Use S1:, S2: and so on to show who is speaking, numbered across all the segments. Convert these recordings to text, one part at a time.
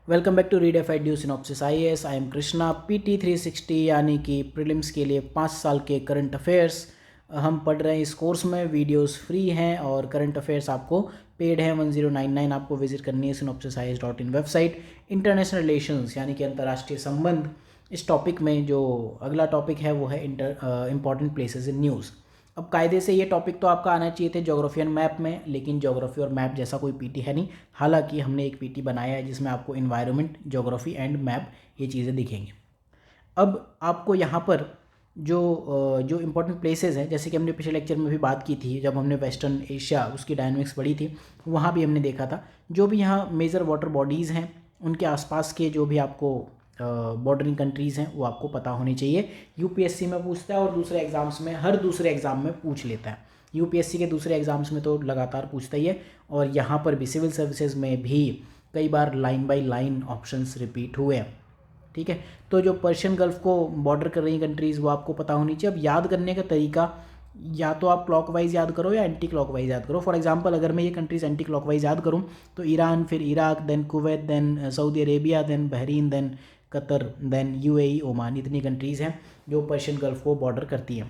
S1: Welcome back to read F due synopsis IAS। I am Krishna. PT 360 यानी कि prelims के लिए 5 साल के करंट अफेयर्स हम पढ़ रहे हैं इस कोर्स में। वीडियोस फ्री हैं और करंट अफेयर्स आपको पेड है। 1099 आपको विजिट करनी है synopsisis.in वेबसाइट। इंटरनेशनल रिलेशंस यानी कि अंतर्राष्ट्रीय संबंध, इस टॉपिक में जो अगला टॉपिक है वो है इंपॉर्टेंट प्लेसेस इन न्यूज़। अब कायदे से ये टॉपिक तो आपका आना चाहिए थे ज्योग्राफी एंड मैप में, लेकिन ज्योग्राफी और मैप जैसा कोई पीटी है नहीं। हालांकि हमने एक पीटी बनाया है जिसमें आपको इन्वायरमेंट, ज्योग्राफी एंड मैप ये चीज़ें दिखेंगी। अब आपको यहाँ पर जो इम्पोर्टेंट प्लेसेस हैं, जैसे कि हमने पिछले लेक्चर में भी बात की थी जब हमने वेस्टर्न एशिया उसकी डायनेमिक्स पढ़ी थी, वहाँ भी हमने देखा था जो भी यहाँ मेजर वाटर बॉडीज़ हैं उनके आसपास के जो भी आपको बॉर्डरिंग कंट्रीज़ हैं वो आपको पता होनी चाहिए। यूपीएससी में पूछता है और दूसरे एग्जाम्स में, हर दूसरे एग्ज़ाम में पूछ लेता है। यूपीएससी के दूसरे एग्जाम्स में तो लगातार पूछता ही है, और यहाँ पर भी सिविल सर्विसेज में भी कई बार line by line options repeat हुए हैं। ठीक है, तो जो पर्शियन गल्फ को बॉर्डर कर रही कंट्रीज़ वो आपको पता होनी चाहिए। अब याद करने का तरीका, या तो आप क्लॉकवाइज याद करो या एंटी क्लॉकवाइज याद करो। फॉर एग्जांपल अगर मैं ये कंट्रीज़ एंटी क्लॉकवाइज याद करूँ तो ईरान, फिर Iraq, then Kuwait, then Saudi Arabia, then Bahrain, then Qatar, then UAE, Oman, इतनी कंट्रीज़ हैं जो पर्शियन गल्फ को बॉर्डर करती हैं।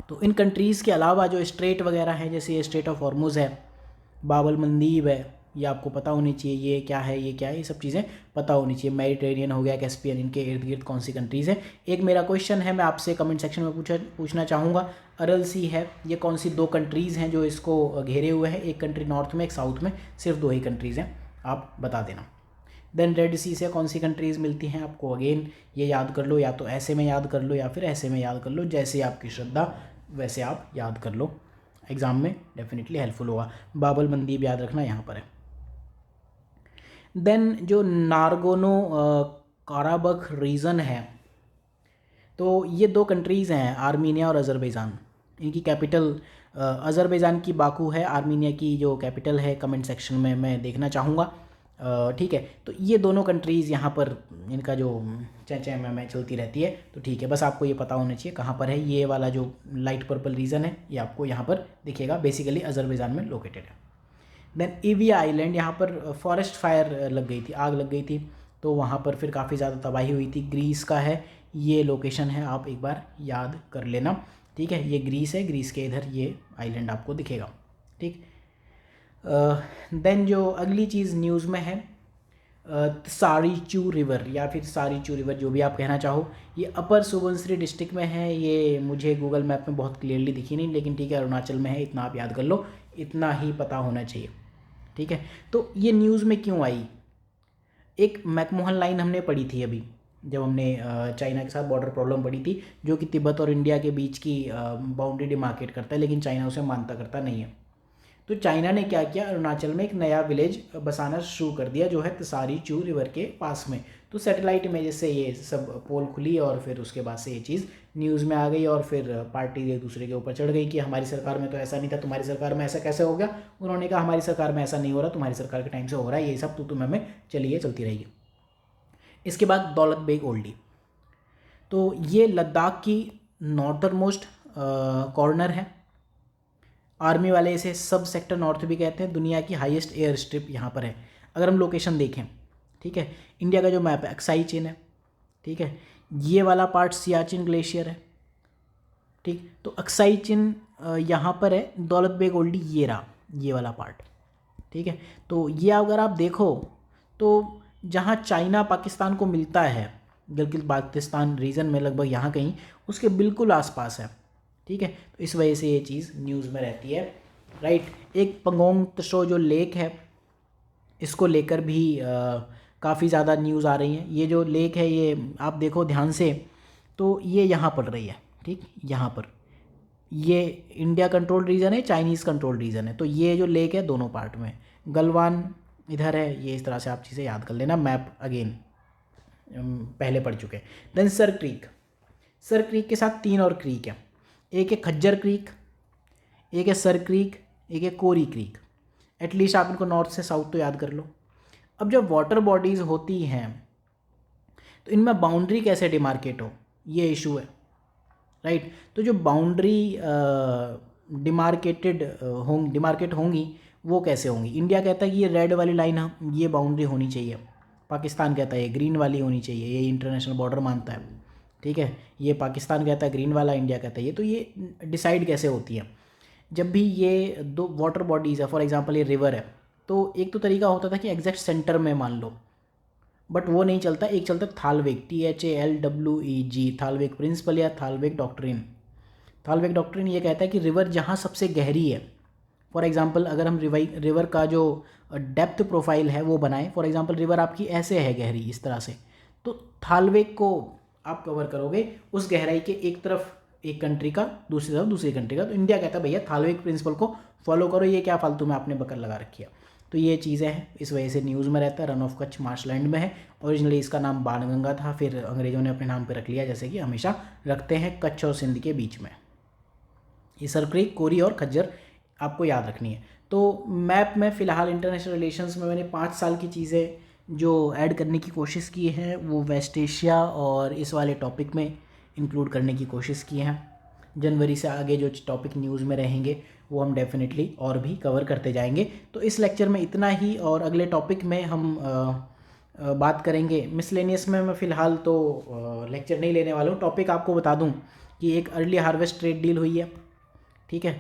S1: तो इन कंट्रीज़ के अलावा जो स्ट्रेट वगैरह हैं, जैसे ये स्ट्रेट ऑफ हॉर्मुज़ है, बाबल मंदीब है, ये आपको पता होनी चाहिए ये क्या है, ये क्या है, ये सब चीज़ें पता होनी चाहिए। मेडिटेरियन हो गया, कैस्पियन, इनके इर्द गिर्द कौन सी कंट्रीज़ हैं। एक मेरा क्वेश्चन है, मैं आपसे कमेंट सेक्शन में पूछना चाहूँगा। अरल सी है, ये कौन सी 2 कंट्रीज़ हैं जो इसको घेरे हुए हैं? एक कंट्री नॉर्थ में, एक साउथ में, सिर्फ 2 ही कंट्रीज़ हैं, आप बता देना। देन रेड सी से कौन सी कंट्रीज़ मिलती हैं आपको? अगेन ये याद कर लो, या तो ऐसे में याद कर लो या फिर ऐसे में याद कर लो, जैसे आपकी श्रद्धा वैसे आप याद कर लो, एग्ज़ाम में डेफिनेटली हेल्पफुल होगा। बाबल मंदीब याद रखना यहाँ पर है। देन जो नारगोनो काराबख रीजन है, तो ये 2 कंट्रीज़ हैं, आर्मीनिया और अज़रबैजान। इनकी कैपिटल अज़रबैजान की बाकू है, आर्मीनिया की जो कैपिटल है कमेंट सेक्शन में मैं देखना चाहूँगा। ठीक है, तो ये दोनों कंट्रीज़ यहाँ पर इनका जो चै में चलती रहती है, तो ठीक है, बस आपको ये पता होना चाहिए कहाँ पर है। ये वाला जो लाइट पर्पल रीजन है ये आपको यहाँ पर दिखेगा, बेसिकली अज़रबैजान में लोकेटेड है। देन इविया आइलैंड, यहाँ पर फॉरेस्ट फायर लग गई थी, आग लग गई थी, तो वहाँ पर फिर काफ़ी ज़्यादा तबाही हुई थी। ग्रीस का है ये लोकेशन है, आप एक बार याद कर लेना। ठीक है, ये ग्रीस है, ग्रीस के इधर ये आइलैंड आपको दिखेगा। ठीक, देन जो अगली चीज़ न्यूज़ में है, सारीचू रिवर या फिर सारीचू रिवर, जो भी आप कहना चाहो, ये अपर सुबनसिरी डिस्ट्रिक्ट में है। ये मुझे गूगल मैप में बहुत क्लियरली दिखी नहीं, लेकिन ठीक है अरुणाचल में है, इतना आप याद कर लो, इतना ही पता होना चाहिए। ठीक है, तो ये न्यूज़ में क्यों आई? एक मैकमोहन लाइन हमने पढ़ी थी अभी, जब हमने चाइना के साथ बॉर्डर प्रॉब्लम पड़ी थी, जो कि तिब्बत और इंडिया के बीच की बाउंड्री डिमार्केट करता है, लेकिन चाइना उसे मानता करता नहीं है। तो चाइना ने क्या किया, अरुणाचल में एक नया विलेज बसाना शुरू कर दिया जो है तसारी चू रिवर के पास में। तो सैटेलाइट इमेज से ये सब पोल खुली और फिर उसके बाद से ये चीज़ न्यूज़ में आ गई, और फिर पार्टी एक दूसरे के ऊपर चढ़ गई कि हमारी सरकार में तो ऐसा नहीं था, तुम्हारी सरकार में ऐसा कैसे हो गया। उन्होंने कहा हमारी सरकार में ऐसा नहीं हो रहा, तुम्हारी सरकार के टाइम से हो रहा है, ये सब तो में चलिए चलती रहेगी। इसके बाद दौलत बेग ओल्डी, तो ये लद्दाख की नॉर्थर्न मोस्ट कॉर्नर है। आर्मी वाले इसे सब सेक्टर नॉर्थ भी कहते हैं। दुनिया की हाईएस्ट एयर स्ट्रिप यहाँ पर है, अगर हम लोकेशन देखें। ठीक है, इंडिया का जो मैप है, अक्साई चेन है। ठीक है, ये वाला पार्ट सियाचिन ग्लेशियर है। ठीक, तो अक्साई चेन यहाँ पर है, दौलत बेग ओल्डी ये रहा, ये वाला पार्ट। ठीक है, तो ये अगर आप देखो तो जहाँ चाइना पाकिस्तान को मिलता है, गिलगित बाल्टिस्तान रीजन में लगभग यहाँ कहीं, उसके बिल्कुल आसपास है। ठीक है, तो इस वजह से ये चीज़ न्यूज़ में रहती है, राइट। एक पंगोंग त्सो जो लेक है, इसको लेकर भी काफ़ी ज़्यादा न्यूज़ आ रही हैं। ये जो लेक है ये आप देखो ध्यान से, तो ये यहाँ पड़ रही है। ठीक, यहाँ पर ये इंडिया कंट्रोल रीजन है, चाइनीज़ कंट्रोल रीजन है, तो ये जो लेक है दोनों पार्ट में, गलवान इधर है, ये इस तरह से आप चीज़ें याद कर लेना। मैप अगेन पहले पढ़ चुके हैं। देन सर क्रीक, सर क्रीक के साथ 3 और क्रीक है, एक है खज्जर क्रीक, एक है सर क्रीक, एक है कोरी क्रीक। एटलीस्ट आप इनको नॉर्थ से साउथ तो याद कर लो। अब जब वाटर बॉडीज़ होती हैं तो इनमें बाउंड्री कैसे डिमार्केट हो, ये इशू है, राइट। तो जो बाउंड्री डिमार्केट होंगी वो कैसे होंगी? इंडिया कहता है कि ये रेड वाली लाइन ये बाउंड्री होनी चाहिए, पाकिस्तान कहता है ये ग्रीन वाली होनी चाहिए, ये इंटरनेशनल बॉर्डर मानता है, ठीक है। ये पाकिस्तान कहता है ग्रीन वाला, इंडिया कहता है ये। तो ये डिसाइड कैसे होती है? जब भी ये दो वाटर बॉडीज़ है, फॉर एग्जांपल ये रिवर है, तो एक तो तरीका होता था कि एग्जैक्ट सेंटर में मान लो, बट वो नहीं चलता। एक चलता है थालवेग, THALWEG, थालवेग प्रिंसिपल या थालवेग डॉक्ट्रिन। थालवेग डॉक्ट्रिन ये कहता है कि रिवर जहाँ सबसे गहरी है, फॉर एग्जांपल अगर हम रिवर का जो डेप्थ प्रोफाइल है वो बनाएं, फॉर एग्जांपल रिवर आपकी ऐसे है गहरी इस तरह से, तो थालवेग को आप कवर करोगे उस गहराई के एक तरफ एक कंट्री का, दूसरी तरफ दूसरी कंट्री का। तो इंडिया कहता है भैया थालवेग प्रिंसिपल को फॉलो करो, ये क्या फालतू में आपने बकर लगा रखी है। तो ये चीज़ें हैं, इस वजह से न्यूज़ में रहता है। रन ऑफ कच्छ मार्शलैंड में है। ओरिजिनली इसका नाम बाणगंगा था, फिर अंग्रेज़ों ने अपने नाम पर रख लिया, जैसे कि हमेशा रखते हैं कच्छ और सिंध के बीच में। ये सर क्रीक, कोरी और खज्जर आपको याद रखनी है। तो मैप में फ़िलहाल इंटरनेशनल रिलेशंस में मैंने 5 साल की चीज़ें जो ऐड करने की कोशिश की हैं वो वेस्ट एशिया और इस वाले टॉपिक में इंक्लूड करने की कोशिश की हैं। जनवरी से आगे जो टॉपिक न्यूज़ में रहेंगे वो हम डेफिनेटली और भी कवर करते जाएंगे। तो इस लेक्चर में इतना ही, और अगले टॉपिक में हम बात करेंगे मिसलेनियस में। मैं फ़िलहाल तो लेक्चर नहीं लेने वाला हूँ। टॉपिक आपको बता दूँ कि एक अर्ली हार्वेस्ट ट्रेड डील हुई है, ठीक है,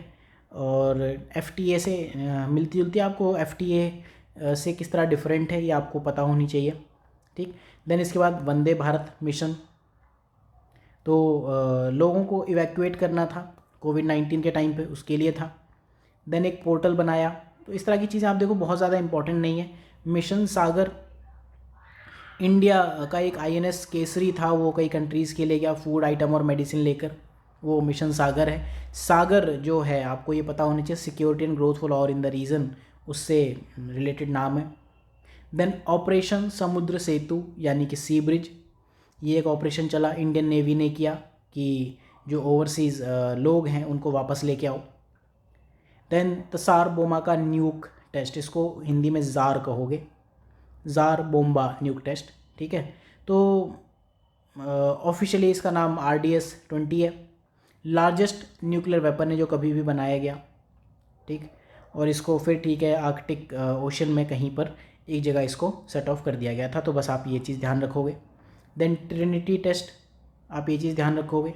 S1: और FTA से मिलती जुलती है। आपको FTA से किस तरह डिफरेंट है ये आपको पता होनी चाहिए, ठीक। देन इसके बाद वंदे भारत मिशन, तो लोगों को इवैक्यूएट करना था कोविड-19 के टाइम पे, उसके लिए था। देन एक पोर्टल बनाया। तो इस तरह की चीज़ें आप देखो बहुत ज़्यादा इंपॉर्टेंट नहीं है। मिशन सागर, इंडिया का एक INS केसरी था, वो कई कंट्रीज़ के लिए गया फूड आइटम और मेडिसिन लेकर, वो मिशन सागर है। सागर जो है आपको ये पता होना चाहिए, security and growth for all in the region, उससे रिलेटेड नाम है। देन ऑपरेशन समुद्र सेतु यानी कि सी ब्रिज, ये एक ऑपरेशन चला, इंडियन नेवी ने किया कि जो ओवरसीज़ लोग हैं उनको वापस लेके आओ। देन तसार बोमा का न्यूक टेस्ट, इसको हिंदी में ज़ार कहोगे, ज़ार बोम्बा न्यूक टेस्ट, ठीक है। तो ऑफिशियली इसका नाम RDS-20 है। लार्जेस्ट न्यूक्लियर वेपन है जो कभी भी बनाया गया, ठीक। और इसको फिर ठीक है आर्कटिक ओशन में कहीं पर एक जगह इसको सेट ऑफ कर दिया गया था। तो बस आप ये चीज़ ध्यान रखोगे। देन ट्रिनिटी टेस्ट, आप ये चीज़ ध्यान रखोगे,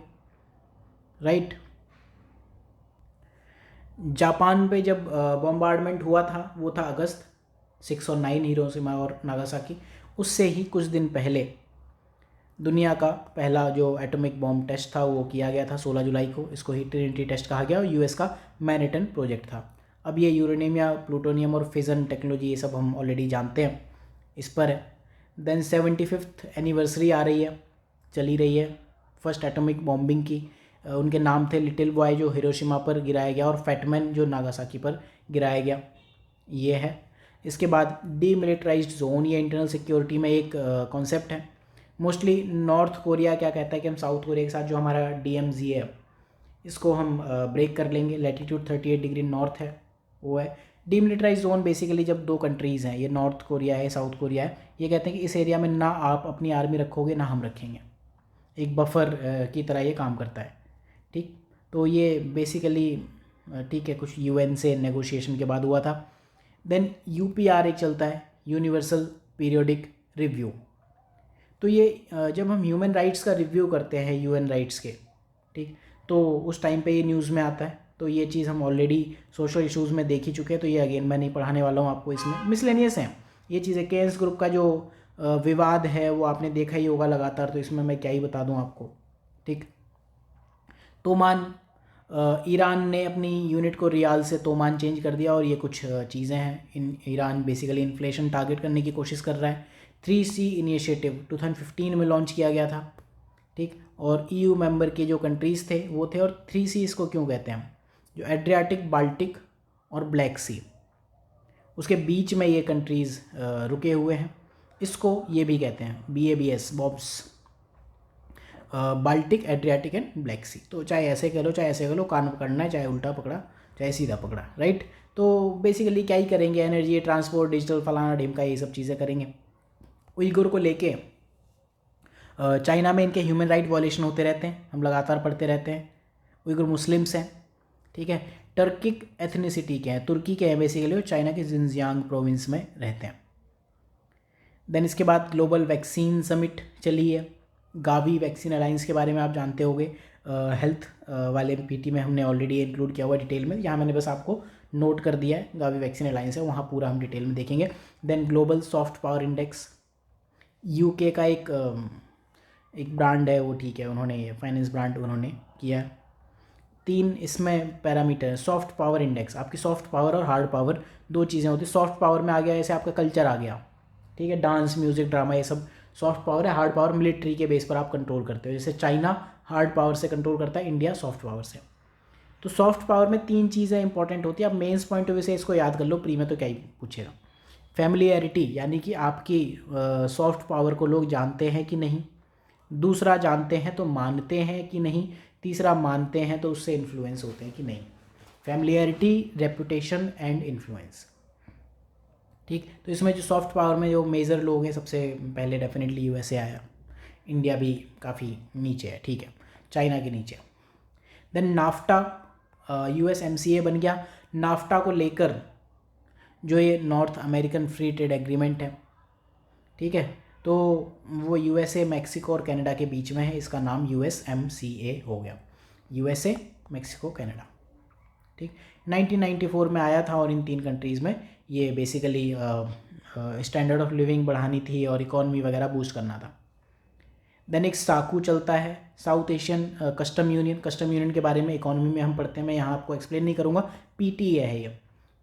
S1: राइट। जापान पे जब बॉम्बार्डमेंट हुआ था वो था अगस्त 6 और 9, हिरोशिमा और नागासाकी। उससे ही कुछ दिन पहले दुनिया का पहला जो एटॉमिक बॉम्ब टेस्ट था वो किया गया था 16 जुलाई को। इसको ही ट्रिनिटी टेस्ट कहा गया और US का मैनहट्टन प्रोजेक्ट था। अब ये यूरेनियम या प्लूटोनियम और फिजन टेक्नोलॉजी ये सब हम ऑलरेडी जानते हैं, इस पर है। देन 75th एनिवर्सरी आ रही है, चली रही है फर्स्ट एटॉमिक बॉम्बिंग की। उनके नाम थे लिटिल बॉय जो हिरोशिमा पर गिराया गया और फैटमैन जो नागासाकी पर गिराया गया, ये है। इसके बाद डीमिलिटराइज्ड जोन, ये इंटरनल सिक्योरिटी में एक कॉन्सेप्ट है। मोस्टली नॉर्थ कोरिया क्या कहता है कि हम साउथ कोरिया के साथ जो हमारा DMZ है इसको हम ब्रेक कर लेंगे। लैटिट्यूड 38 डिग्री नॉर्थ है वो है। डीमिलिटराइज जोन बेसिकली जब दो कंट्रीज़ हैं, ये नॉर्थ कोरिया है साउथ कोरिया है, ये कहते हैं कि इस एरिया में ना आप अपनी आर्मी रखोगे ना हम रखेंगे, एक बफर की तरह ये काम करता है, ठीक। तो ये बेसिकली ठीक है, कुछ UN से नेगोशिएशन के बाद हुआ था। देन UPR एक चलता है, यूनिवर्सल पीरियोडिक रिव्यू। तो ये जब हम ह्यूमन राइट्स का रिव्यू करते हैं UN राइट्स के, ठीक, तो उस टाइम पे ये न्यूज़ में आता है। तो ये चीज़ हम ऑलरेडी सोशल इश्यूज़ में देख ही चुके हैं, तो ये अगेन मैं नहीं पढ़ाने वाला हूँ आपको, इसमें मिसलेनियस हैं ये चीज़ें। केन्स ग्रुप का जो विवाद है वो आपने देखा ही होगा लगातार, तो इसमें मैं क्या ही बता दूँ आपको, ठीक। तोमान, ईरान ने अपनी यूनिट को रियाल से तोमान चेंज कर दिया, और ये कुछ चीज़ें हैं। ईरान बेसिकली इन्फ्लेशन टारगेट करने की कोशिश कर रहा है। 3C इनिशिएटिव 2015 में लॉन्च किया गया था, ठीक। और EU मेंबर के जो कंट्रीज़ थे वो थे। और 3C इसको क्यों कहते हैं, जो एड्रियाटिक, बाल्टिक और ब्लैक सी, उसके बीच में ये कंट्रीज़ रुके हुए हैं, इसको ये भी कहते हैं BABS, BABS, Baltic, Adriatic and Black Sea. तो चाहे ऐसे कह लो चाहे ऐसे कह लो, कान पकड़ना है, चाहे उल्टा पकड़ा चाहे सीधा पकड़ा, राइट। तो बेसिकली क्या ही करेंगे, एनर्जी, ट्रांसपोर्ट, डिजिटल, फलाना ढिमका, ये सब चीज़ें करेंगे। उइगुर को लेके चाइना में इनके ह्यूमन राइट वॉलेशन होते रहते हैं, हम लगातार पढ़ते रहते हैं। उइगुर मुस्लिम्स हैं, ठीक है। टर्किक एथनिसिटी के हैं, तुर्की के हैं बेसिकली, और चाइना के जिनजियांग प्रोविंस में रहते हैं। देन इसके बाद ग्लोबल वैक्सीन समिट चली है। गावी वैक्सीन अलायंस के बारे में आप जानते होंगे, हेल्थ वाले पीटी में हमने ऑलरेडी इंक्लूड किया हुआ डिटेल में, यहाँ मैंने बस आपको नोट कर दिया है। गावी वैक्सीन अलायंस है, वहाँ पूरा हम डिटेल में देखेंगे। Then global soft power index, UK का एक ब्रांड है वो, ठीक है, उन्होंने फाइनेंस ब्रांड उन्होंने किया। 3 इसमें पैरामीटर है। सॉफ्ट पावर इंडेक्स, आपकी सॉफ्ट पावर और हार्ड पावर 2 चीज़ें होती हैं। सॉफ्ट पावर में आ गया जैसे आपका कल्चर आ गया, ठीक है, डांस, म्यूज़िक, ड्रामा, ये सब सॉफ्ट पावर है। हार्ड पावर मिलिट्री के बेस पर आप कंट्रोल करते हो, जैसे चाइना हार्ड पावर से कंट्रोल करता है, इंडिया सॉफ्ट पावर से। तो सॉफ्ट पावर में 3 चीज़ें इंपॉर्टेंट होती है। आप मेंस पॉइंट ऑफ व्यू से इसको याद कर लो, प्री में तो क्या ही पूछेगा। फैमिलियरिटी, यानी कि आपकी सॉफ्ट पावर को लोग जानते हैं कि नहीं। दूसरा, जानते हैं तो मानते हैं कि नहीं। तीसरा, मानते हैं तो उससे इन्फ्लुएंस होते हैं कि नहीं। फैमिलियरिटी, रेपुटेशन एंड इन्फ्लुएंस, ठीक। तो इसमें जो सॉफ्ट पावर में जो मेजर लोग हैं, सबसे पहले डेफिनेटली यूएसए आया, इंडिया भी काफ़ी नीचे है, ठीक है, चाइना के नीचे। देन नाफ्टा, यूएसएमसीए बन गया। नाफ्टा को लेकर जो ये north American free trade agreement है, ठीक है, तो वो यूएसए, मैक्सिको और कनाडा के बीच में है, इसका नाम यूएसएमसीए हो गया। यूएसए, मैक्सिको, कनाडा, ठीक। 1994 में आया था और इन 3 कंट्रीज़ में ये बेसिकली स्टैंडर्ड ऑफ लिविंग बढ़ानी थी और इकॉनमी वगैरह बूस्ट करना था। देन एक साकू चलता है, south Asian custom union. Custom union के बारे में इकोनॉमी में हम पढ़ते हैं, मैं यहाँ आपको एक्सप्लेन नहीं करूँगा। पीटीए है ये,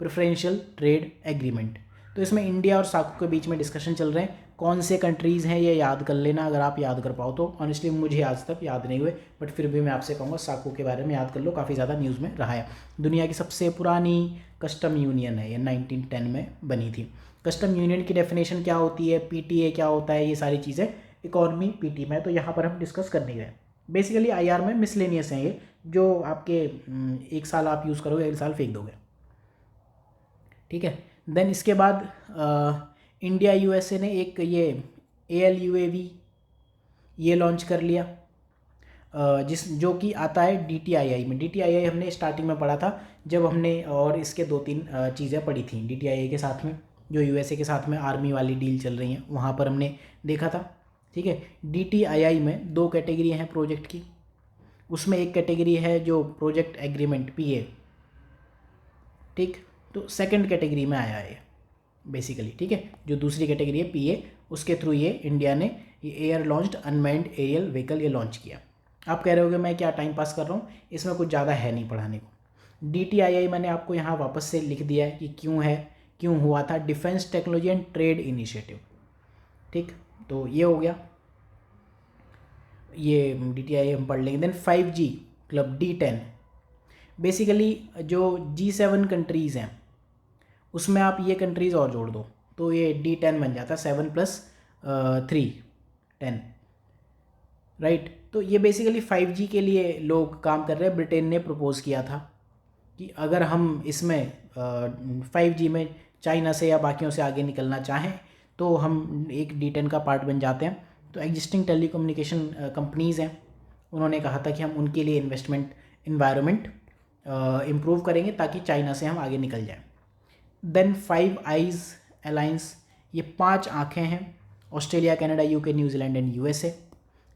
S1: प्रेफरेंशियल ट्रेड एग्रीमेंट। तो इसमें इंडिया और साकू के बीच में डिस्कशन चल रहे हैं। कौन से कंट्रीज़ हैं ये याद कर लेना, अगर आप याद कर पाओ तो। ऑनेस्टली मुझे आज तक याद नहीं हुए, बट फिर भी मैं आपसे कहूँगा साकू के बारे में याद कर लो, काफ़ी ज़्यादा न्यूज़ में रहा है। दुनिया की सबसे पुरानी कस्टम यूनियन है ये, 1910 में बनी थी। कस्टम यूनियन की डेफिनेशन क्या होती है, पीटीए क्या होता है, ये सारी चीज़ें इकॉनमी पीटी में, तो यहाँ पर हम डिस्कस कर नहीं रहे। बेसिकली आईआर में मिसलेनियस हैं ये, जो आपके 1 साल आप यूज़ करोगे, 1 साल फेंक दोगे, ठीक है। देन इसके बाद इंडिया यूएसए ने एक ये ALUAV ये लॉन्च कर लिया, जो कि आता है DTII में। DTII हमने स्टार्टिंग में पढ़ा था जब हमने, और इसके 2-3 चीज़ें पढ़ी थी DTII के साथ में, जो यूएसए के साथ में आर्मी वाली डील चल रही हैं, वहाँ पर हमने देखा था, ठीक है। DTII में 2 कैटेगरी हैं प्रोजेक्ट की। उसमें एक कैटेगरी है जो प्रोजेक्ट एग्रीमेंट, PA, ठीक। तो सेकंड कैटेगरी में आया है बेसिकली, ठीक है। जो दूसरी कैटेगरी है PA, उसके थ्रू ये इंडिया ने ये air launched unmanned aerial vehicle ये लॉन्च किया। आप कह रहे होगे मैं क्या टाइम पास कर रहा हूँ, इसमें कुछ ज़्यादा है नहीं पढ़ाने को। DTII मैंने आपको यहाँ वापस से लिख दिया है कि क्यों है, क्यों हुआ था। Defence technology and trade initiative, ठीक। तो ये हो गया, ये DTII हम पढ़ लेंगे। Then 5G club, D10, basically जो G7 कंट्रीज़ हैं उसमें आप ये कंट्रीज़ और जोड़ दो तो ये D10 बन जाता है, 7 + 3 10, राइट। तो ये बेसिकली 5G के लिए लोग काम कर रहे हैं। ब्रिटेन ने प्रपोज़ किया था कि अगर हम इसमें 5G में चाइना से या बाकियों से आगे निकलना चाहें तो हम एक D10 का पार्ट बन जाते हैं। तो एग्जिस्टिंग टेलीकम्युनिकेशन कंपनीज़ हैं, उन्होंने कहा था कि हम उनके लिए इन्वेस्टमेंट इन्वायरमेंट इम्प्रूव करेंगे ताकि चाइना से हम आगे निकल जाएं। देन 5 आइज़ अलायंस, ये 5 आँखें हैं, Australia, Canada, UK, New Zealand and USA,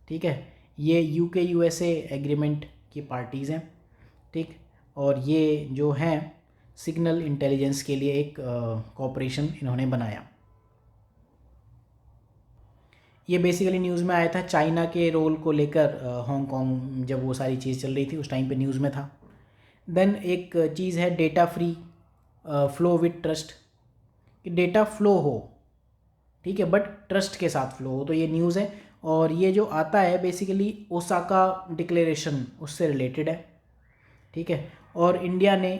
S1: ठीक है। ये UK USA एग्रीमेंट की पार्टीज़ हैं, ठीक। और ये जो हैं सिग्नल इंटेलिजेंस के लिए एक कॉपरेशन इन्होंने बनाया। ये बेसिकली न्यूज़ में आया था चाइना के रोल को लेकर, हांगकांग जब वो सारी चीज़ चल रही थी उस टाइम पे न्यूज़ में था। देन एक चीज़ है data free flow with trust, कि डेटा फ्लो हो, ठीक है, बट ट्रस्ट के साथ फ्लो हो, तो ये न्यूज़ है। और ये जो आता है बेसिकली ओसाका डिक्लेरेशन उससे रिलेटेड है, ठीक है। और इंडिया ने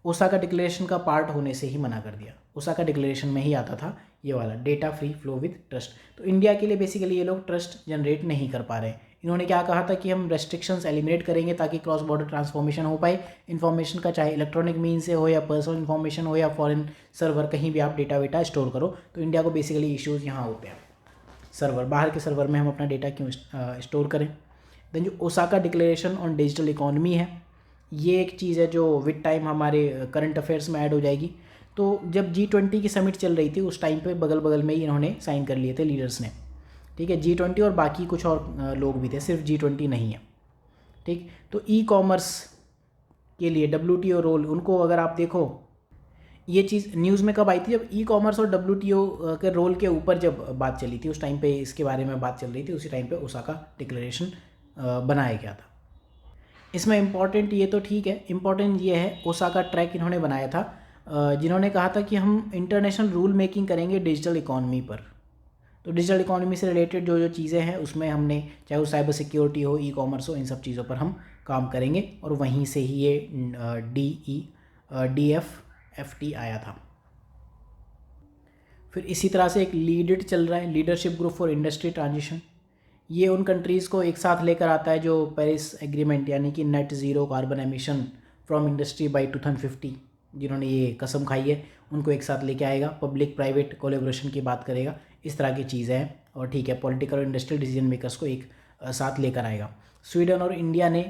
S1: ओसाका डिक्लेरेशन का पार्ट होने से ही मना कर दिया। ओसाका डिक्लेरेशन में ही आता था ये वाला data free flow with trust. तो इंडिया के लिए बेसिकली ये लोग ट्रस्ट जनरेट नहीं कर पा रहे हैं। इन्होंने क्या कहा था कि हम रेस्ट्रिक्शंस एलिमिनेट करेंगे ताकि क्रॉस बॉर्डर ट्रांसफॉर्मेशन हो पाए इन्फॉर्मेशन का, चाहे इलेक्ट्रॉनिक मीन से हो या पर्सनल इन्फॉर्मेशन हो या फॉरेन सर्वर, कहीं भी आप डेटा वेटा स्टोर करो। तो इंडिया को बेसिकली इश्यूज़ यहाँ होते हैं, सर्वर, बाहर के सर्वर में हम अपना डेटा क्यों स्टोर करें। देन जो Osaka declaration on digital economy है, ये एक चीज़ है जो विद टाइम हमारे करंट अफेयर्स में ऐड हो जाएगी। तो जब G20 की समिट चल रही थी उस टाइम पे बगल बगल में ही इन्होंने साइन कर लिए थे लीडर्स ने, ठीक है। G20 और बाकी कुछ और लोग भी थे, सिर्फ G20 नहीं है, ठीक। तो ई कॉमर्स के लिए WTO रोल, उनको अगर आप देखो, ये चीज़ न्यूज़ में कब आई थी, जब ई कॉमर्स और WTO के रोल के ऊपर जब बात चली थी, उस टाइम पे इसके बारे में बात चल रही थी, उसी टाइम पे ओसाका डिक्लेरेशन बनाया गया था। इसमें इम्पॉर्टेंट ये तो ठीक है, इम्पॉर्टेंट ये है ओसाका ट्रैक इन्होंने बनाया था, जिन्होंने कहा था कि हम इंटरनेशनल रूल मेकिंग करेंगे डिजिटल इकॉनमी पर। तो डिजिटल इकॉनमी से रिलेटेड जो जो चीज़ें हैं उसमें हमने, चाहे वो साइबर सिक्योरिटी हो, ई कॉमर्स हो, इन सब चीज़ों पर हम काम करेंगे, और वहीं से ही ये DEFT आया था। फिर इसी तरह से एक लीडिट चल रहा है, leadership group for industry transition. ये उन कंट्रीज़ को एक साथ लेकर आता है जो पेरिस एग्रीमेंट यानी कि net zero carbon emission from industry by 2050, जिन्होंने ये कसम खाई है, उनको एक साथ लेके आएगा, पब्लिक प्राइवेट कोलेब्रेशन की बात करेगा, इस तरह की चीज़ें हैं, और ठीक है, पॉलिटिकल और इंडस्ट्रियल डिसीजन मेकर्स को एक साथ लेकर आएगा। स्वीडन और इंडिया ने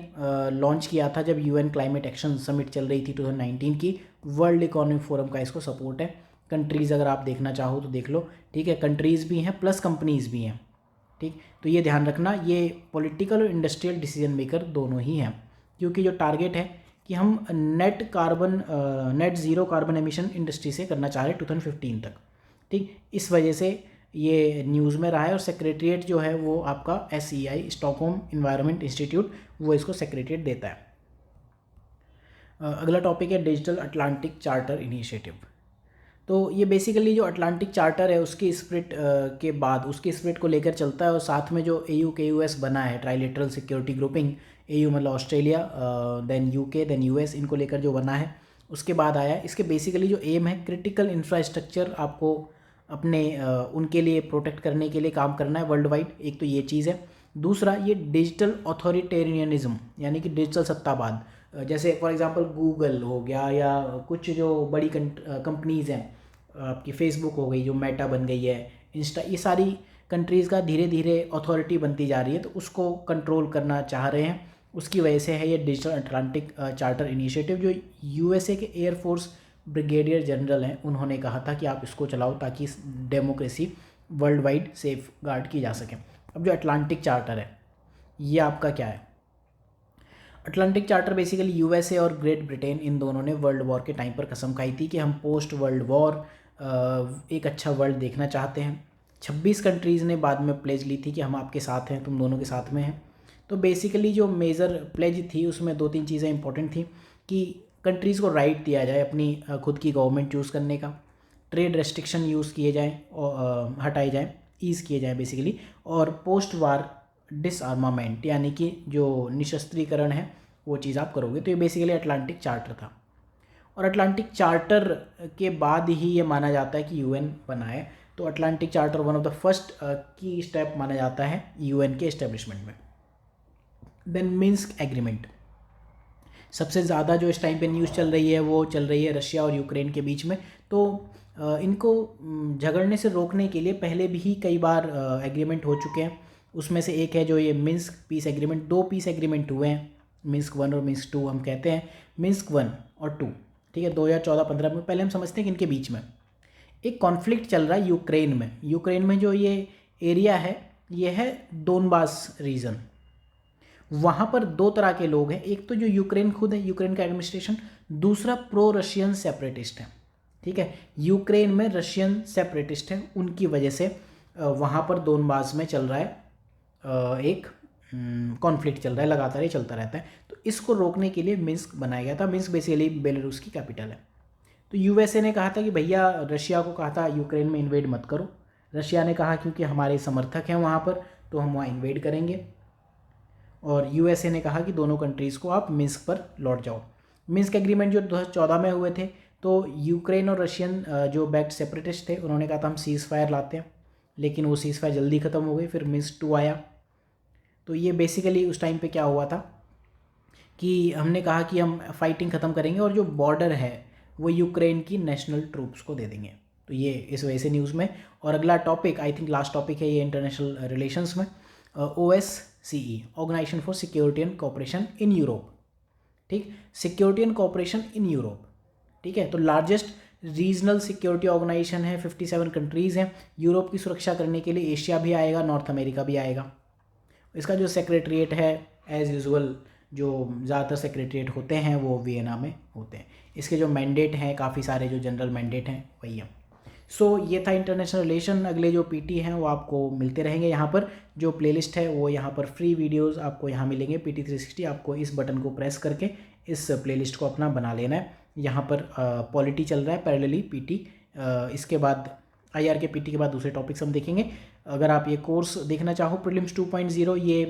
S1: लॉन्च किया था जब UN क्लाइमेट एक्शन समिट चल रही थी 2019 की, वर्ल्ड इकोनॉमिक फोरम का इसको सपोर्ट है। कंट्रीज़ अगर आप देखना चाहो तो देख लो, ठीक है, कंट्रीज़ भी हैं प्लस कंपनीज़ भी हैं, ठीक। तो ये ध्यान रखना, ये पॉलिटिकल और इंडस्ट्रियल डिसीजन मेकर दोनों ही हैं, क्योंकि जो टारगेट है कि हम net zero carbon emission industry से करना चाह रहे हैं 2015 तक, ठीक। इस वजह से ये न्यूज़ में रहा है, और सेक्रेटरीट जो है वो आपका SEI स्टॉकहोम इन्वायरमेंट इंस्टीट्यूट, वो इसको सेक्रेटरीट देता है। अगला टॉपिक है डिजिटल अटलांटिक चार्टर इनिशिएटिव। तो ये बेसिकली जो अटलांटिक चार्टर है उसकी स्प्लिट के बाद उसकी स्प्लिट को लेकर चलता है, और साथ में जो AU-KUS बना है, ट्राइलेटरल सिक्योरिटी ग्रुपिंग, AU मतलब Australia, then UK, then US, इनको लेकर जो बना है उसके बाद आया है। इसके बेसिकली जो एम है, क्रिटिकल इंफ्रास्ट्रक्चर आपको अपने उनके लिए प्रोटेक्ट करने के लिए काम करना है वर्ल्ड वाइड, एक तो ये चीज़ है। दूसरा, ये डिजिटल ऑथोरिटेरियनिज्म यानी कि डिजिटल सत्तावाद, जैसे फॉर एग्जांपल गूगल हो गया, या कुछ जो बड़ी कंपनीज़ हैं, आपकी फेसबुक हो गई जो मेटा बन गई है, इंस्टा, ये सारी कंट्रीज़ का धीरे धीरे अथॉरिटी बनती जा रही है, तो उसको कंट्रोल करना चाह रहे हैं। उसकी वजह से है ये डिजिटल अटलांटिक चार्टर इनिशिएटिव, जो USA के एयरफोर्स ब्रिगेडियर जनरल हैं, उन्होंने कहा था कि आप इसको चलाओ ताकि democracy world wide safe guard की जा सके। अब जो अटलांटिक चार्टर है ये आपका क्या है? अटलांटिक चार्टर बेसिकली USA और ग्रेट ब्रिटेन, इन दोनों ने वर्ल्ड वॉर के टाइम पर कसम खाई थी कि हम पोस्ट वर्ल्ड वॉर एक अच्छा वर्ल्ड देखना चाहते हैं। 26 कंट्रीज़ ने बाद में प्लेज ली थी कि हम आपके साथ हैं, तुम दोनों के साथ में हैं। तो बेसिकली जो मेजर प्लेज थी उसमें 2-3 चीज़ें इंपॉर्टेंट थी कि कंट्रीज़ को राइट दिया जाए अपनी खुद की गवर्नमेंट चूज़ करने का, ट्रेड रेस्ट्रिक्शन यूज़ किए जाएँ और हटाए जाएँ, ईज़ किए जाएँ बेसिकली, और पोस्ट वार डिसआर्मामेंट यानी कि जो निशस्त्रीकरण है वो चीज़ आप करोगे। तो ये बेसिकली अटलांटिक चार्टर था, और अटलांटिक चार्टर के बाद ही ये माना जाता है कि UN बना है। तो Atlantic charter one of the first की स्टेप माना जाता है UN के इस्टेब्लिशमेंट में। देन मिन्स्क एग्रीमेंट, सबसे ज़्यादा जो इस टाइम पे न्यूज़ चल रही है वो चल रही है रशिया और यूक्रेन के बीच में। तो इनको झगड़ने से रोकने के लिए पहले भी कई बार एग्रीमेंट हो चुके हैं। उसमें से एक है जो ये Minsk piece agreement, 2 piece agreement हुए हैं, मिन्स्क 1 और मिन्स्क 2 हम कहते हैं, मिन्स्क 1 और 2, ठीक है, 2014-15 में। पहले हम समझते हैं कि इनके बीच में एक कॉन्फ्लिक्ट चल रहा है यूक्रेन में। यूक्रेन में जो ये एरिया है ये है डोनबास रीजन। वहाँ पर 2 तरह के लोग हैं, एक तो जो यूक्रेन खुद है, यूक्रेन का एडमिनिस्ट्रेशन, दूसरा प्रो रशियन सेपरेटिस्ट है, ठीक है। यूक्रेन में रशियन सेपरेटिस्ट है, उनकी वजह से वहाँ पर डोनबास में चल रहा है एक कॉन्फ्लिक्ट चल रहा है, लगातार ये चलता रहता है। तो इसको रोकने के लिए मिन्स्क बनाया गया था। मिन्स्क बेसिकली बेलारूस की कैपिटल है। तो USA ने कहा था कि भैया, रशिया को कहा था यूक्रेन में इन्वेड मत करो। रशिया ने कहा क्योंकि हमारे समर्थक हैं वहाँ पर तो हम वहाँ इन्वेड करेंगे, और USA ने कहा कि दोनों कंट्रीज़ को आप मिन्स्क पर लौट जाओ। मिन्स्क एग्रीमेंट जो 2014 में हुए थे, तो यूक्रेन और रशियन जो बैक्ड सेपरेटिस्ट थे उन्होंने कहा था हम सीज़ फायर लाते हैं, लेकिन वो सीज़ फायर जल्दी ख़त्म हो गई। फिर मिन्स्क 2 आया। तो ये बेसिकली उस टाइम पे क्या हुआ था कि हमने कहा कि हम फाइटिंग ख़त्म करेंगे और जो बॉर्डर है वो यूक्रेन की नेशनल ट्रूप्स को दे देंगे। तो ये इस वजह से न्यूज़ में। और अगला topic, I think last topic है ये इंटरनेशनल रिलेशंस में, OSCE, organisation for security and cooperation in Europe, ठीक, security and cooperation in Europe, ठीक है। तो लार्जेस्ट रीजनल सिक्योरिटी ऑर्गेनाइजेशन है, 57 कंट्रीज़ हैं। यूरोप की सुरक्षा करने के लिए एशिया भी आएगा, नॉर्थ अमेरिका भी आएगा। इसका जो सेक्रेटरीट है एज़ यूजुअल जो ज़्यादातर सेक्रेटरीट होते हैं वो वियना में होते हैं। इसके जो मैंडेट हैं, काफ़ी सारे जो जनरल मैंडेट हैं वही हैं। सो ये था इंटरनेशनल रिलेशन। अगले जो पीटी हैं वो आपको मिलते रहेंगे यहाँ पर। जो प्लेलिस्ट है वो यहाँ पर फ्री वीडियोस आपको यहाँ मिलेंगे PT 360। आपको इस बटन को प्रेस करके इस प्लेलिस्ट को अपना बना लेना है। यहाँ पर पॉलिटी चल रहा है पैरेलली पीटी। इसके बाद IR के पीटी के बाद दूसरे टॉपिक्स हम देखेंगे। अगर आप ये कोर्स देखना चाहो प्रीलिम्स 2.0, ये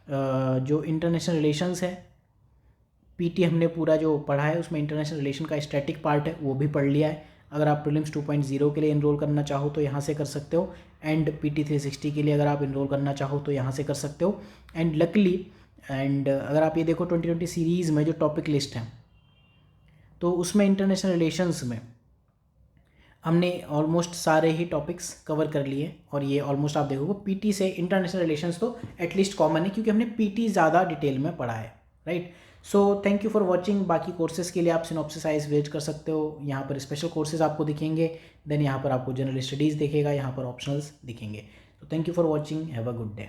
S1: जो इंटरनेशनल रिलेशंस है पीटी हमने पूरा जो पढ़ा है उसमें इंटरनेशनल रिलेशन का स्टैटिक पार्ट है वो भी पढ़ लिया है। अगर आप प्रीलिम्स 2.0 के लिए इनरोल करना चाहो तो यहाँ से कर सकते हो, एंड PT 360 के लिए अगर आप इनरोल करना चाहो तो यहाँ से कर सकते हो। एंड लकली अगर आप ये देखो 2020 सीरीज़ में जो टॉपिक लिस्ट है तो उसमें इंटरनेशनल रिलेशंस में हमने ऑलमोस्ट सारे ही टॉपिक्स कवर कर लिए। और ये ऑलमोस्ट आप देखोगे पीटी से इंटरनेशनल रिलेशंस तो एटलीस्ट कॉमन है क्योंकि हमने पीटी ज़्यादा डिटेल में पढ़ा है, right. So thank you for watching. बाकी कोर्सेज़ के लिए आप सिनॉप्सिस आइज विजिट कर सकते हो। यहाँ पर स्पेशल कोर्सेज आपको दिखेंगे, देन यहाँ पर आपको जनरल स्टडीज़ दिखेगा, यहाँ पर ऑप्शनल्स दिखेंगे। तो thank you for watching, have a good day.